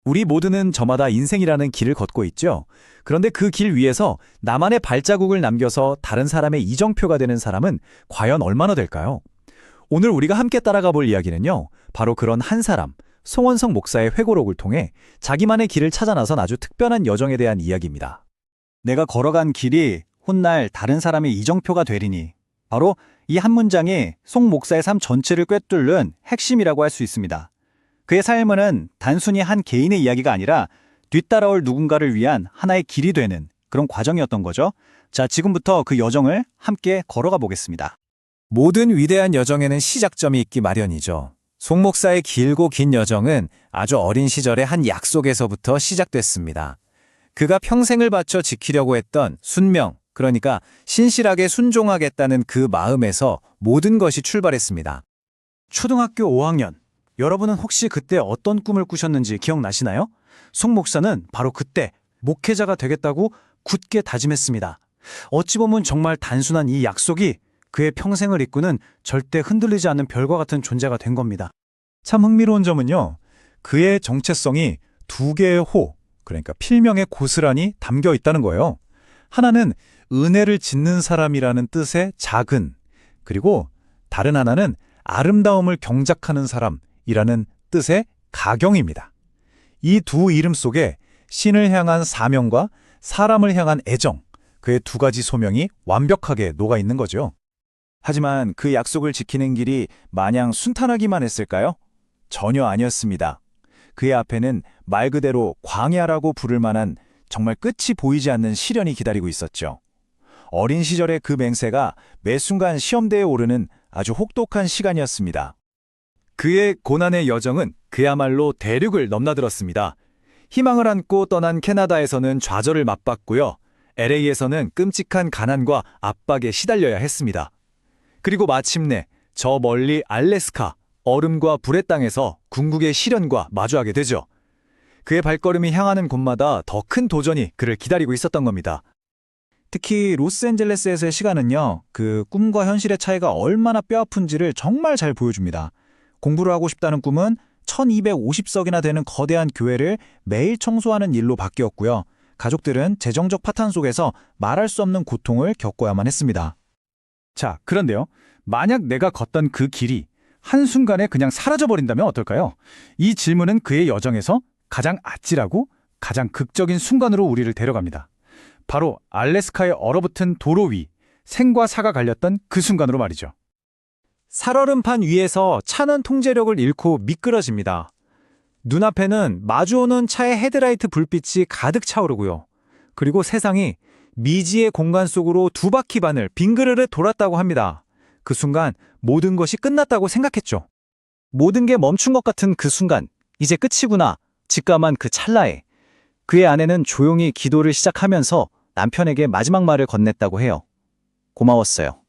우리 모두는 저마다 인생이라는 길을 걷고 있죠. 그런데 그 길 위에서 나만의 발자국을 남겨서 다른 사람의 이정표가 되는 사람은 과연 얼마나 될까요? 오늘 우리가 함께 따라가 볼 이야기는요. 바로 그런 한 사람, 송원석 목사의 회고록을 통해 자기만의 길을 찾아 나선 아주 특별한 여정에 대한 이야기입니다. 내가 걸어간 길이 훗날 다른 사람의 이정표가 되리니. 바로 이 한 문장이 송 목사의 삶 전체를 꿰뚫는 핵심이라고 할 수 있습니다. 그의 삶은 단순히 한 개인의 이야기가 아니라 뒤따라올 누군가를 위한 하나의 길이 되는 그런 과정이었던 거죠. 자, 지금부터 그 여정을 함께 걸어가 보겠습니다. 모든 위대한 여정에는 시작점이 있기 마련이죠. 송 목사의 길고 긴 여정은 아주 어린 시절의 한 약속에서부터 시작됐습니다. 그가 평생을 바쳐 지키려고 했던 순명, 그러니까 신실하게 순종하겠다는 그 마음에서 모든 것이 출발했습니다. 초등학교 5학년. 여러분은 혹시 그때 어떤 꿈을 꾸셨는지 기억나시나요? 송 목사는 바로 그때 목회자가 되겠다고 굳게 다짐했습니다. 어찌 보면 정말 단순한 이 약속이 그의 평생을 이끄는 절대 흔들리지 않는 별과 같은 존재가 된 겁니다. 참 흥미로운 점은요. 그의 정체성이 두 개의 호, 그러니까 필명에 고스란히 담겨 있다는 거예요. 하나는 은혜를 짓는 사람이라는 뜻의 작은, 그리고 다른 하나는 아름다움을 경작하는 사람이라는 뜻의 가경입니다. 이 두 이름 속에 신을 향한 사명과 사람을 향한 애정, 그의 두 가지 소명이 완벽하게 녹아 있는 거죠. 하지만 그 약속을 지키는 길이 마냥 순탄하기만 했을까요? 전혀 아니었습니다. 그의 앞에는 말 그대로 광야라고 부를 만한 정말 끝이 보이지 않는 시련이 기다리고 있었죠. 어린 시절의 그 맹세가 매 순간 시험대에 오르는 아주 혹독한 시간이었습니다. 그의 고난의 여정은 그야말로 대륙을 넘나들었습니다. 희망을 안고 떠난 캐나다에서는 좌절을 맛봤고요. LA에서는 끔찍한 가난과 압박에 시달려야 했습니다. 그리고 마침내 저 멀리 알래스카, 얼음과 불의 땅에서 궁극의 시련과 마주하게 되죠. 그의 발걸음이 향하는 곳마다 더 큰 도전이 그를 기다리고 있었던 겁니다. 특히 로스앤젤레스에서의 시간은요, 그 꿈과 현실의 차이가 얼마나 뼈아픈지를 정말 잘 보여줍니다. 공부를 하고 싶다는 꿈은 1250석이나 되는 거대한 교회를 매일 청소하는 일로 바뀌었고요. 가족들은 재정적 파탄 속에서 말할 수 없는 고통을 겪어야만 했습니다. 자, 그런데요. 만약 내가 걷던 그 길이 한순간에 그냥 사라져버린다면 어떨까요? 이 질문은 그의 여정에서 가장 아찔하고 가장 극적인 순간으로 우리를 데려갑니다. 바로 알래스카의 얼어붙은 도로 위, 생과 사가 갈렸던 그 순간으로 말이죠. 살얼음판 위에서 차는 통제력을 잃고 미끄러집니다. 눈앞에는 마주오는 차의 헤드라이트 불빛이 가득 차오르고요. 그리고 세상이 미지의 공간 속으로 두 바퀴 반을 빙그르르 돌았다고 합니다. 그 순간 모든 것이 끝났다고 생각했죠. 모든 게 멈춘 것 같은 그 순간, 이제 끝이구나 직감한 그 찰나에 그의 아내는 조용히 기도를 시작하면서 남편에게 마지막 말을 건넸다고 해요. 고마웠어요.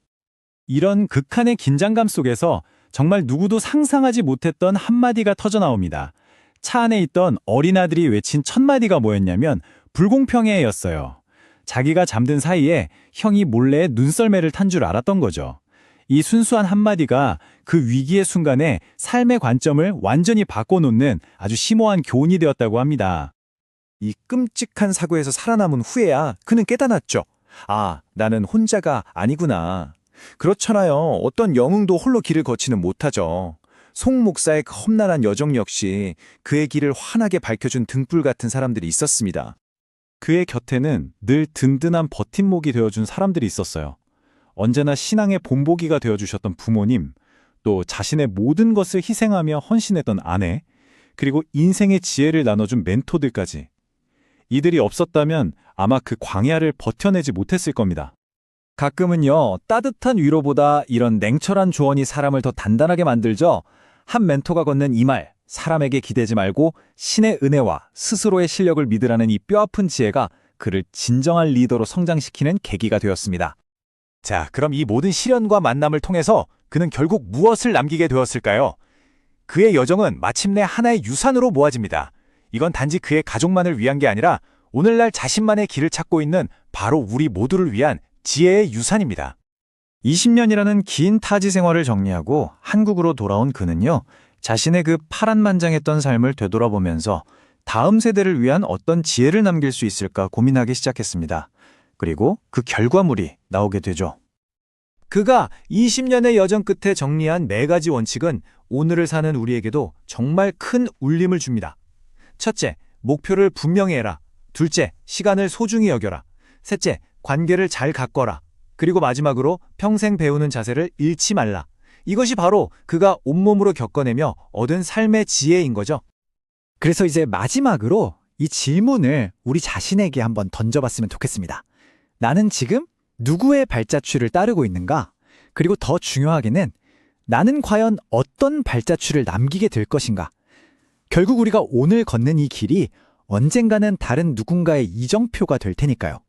이런 극한의 긴장감 속에서 정말 누구도 상상하지 못했던 한마디가 터져나옵니다. 차 안에 있던 어린아들이 외친 첫 마디가 뭐였냐면 불공평해였어요. 자기가 잠든 사이에 형이 몰래 눈썰매를 탄 줄 알았던 거죠. 이 순수한 한마디가 그 위기의 순간에 삶의 관점을 완전히 바꿔놓는 아주 심오한 교훈이 되었다고 합니다. 이 끔찍한 사고에서 살아남은 후에야 그는 깨달았죠. 아, 나는 혼자가 아니구나. 그렇잖아요. 어떤 영웅도 홀로 길을 걷지는 못하죠. 송 목사의 그 험난한 여정 역시 그의 길을 환하게 밝혀준 등불 같은 사람들이 있었습니다. 그의 곁에는 늘 든든한 버팀목이 되어준 사람들이 있었어요. 언제나 신앙의 본보기가 되어주셨던 부모님, 또 자신의 모든 것을 희생하며 헌신했던 아내, 그리고 인생의 지혜를 나눠준 멘토들까지. 이들이 없었다면 아마 그 광야를 버텨내지 못했을 겁니다. 가끔은요, 따뜻한 위로보다 이런 냉철한 조언이 사람을 더 단단하게 만들죠. 한 멘토가 건넨 이 말, 사람에게 기대지 말고 신의 은혜와 스스로의 실력을 믿으라는 이 뼈아픈 지혜가 그를 진정한 리더로 성장시키는 계기가 되었습니다. 자, 그럼 이 모든 시련과 만남을 통해서 그는 결국 무엇을 남기게 되었을까요? 그의 여정은 마침내 하나의 유산으로 모아집니다. 이건 단지 그의 가족만을 위한 게 아니라 오늘날 자신만의 길을 찾고 있는 바로 우리 모두를 위한 지혜의 유산입니다. 20년이라는 긴 타지 생활을 정리하고 한국으로 돌아온 그는요, 자신의 그 파란만장했던 삶을 되돌아보면서 다음 세대를 위한 어떤 지혜를 남길 수 있을까 고민하기 시작했습니다. 그리고 그 결과물이 나오게 되죠. 그가 20년의 여정 끝에 정리한 4가지 원칙은 오늘을 사는 우리에게도 정말 큰 울림을 줍니다. 첫째, 목표를 분명히 해라. 둘째, 시간을 소중히 여겨라. 셋째, 관계를 잘 가꿔라. 그리고 마지막으로 평생 배우는 자세를 잃지 말라. 이것이 바로 그가 온몸으로 겪어내며 얻은 삶의 지혜인 거죠. 그래서 이제 마지막으로 이 질문을 우리 자신에게 한번 던져봤으면 좋겠습니다. 나는 지금 누구의 발자취를 따르고 있는가? 그리고 더 중요하게는 나는 과연 어떤 발자취를 남기게 될 것인가? 결국 우리가 오늘 걷는 이 길이 언젠가는 다른 누군가의 이정표가 될 테니까요.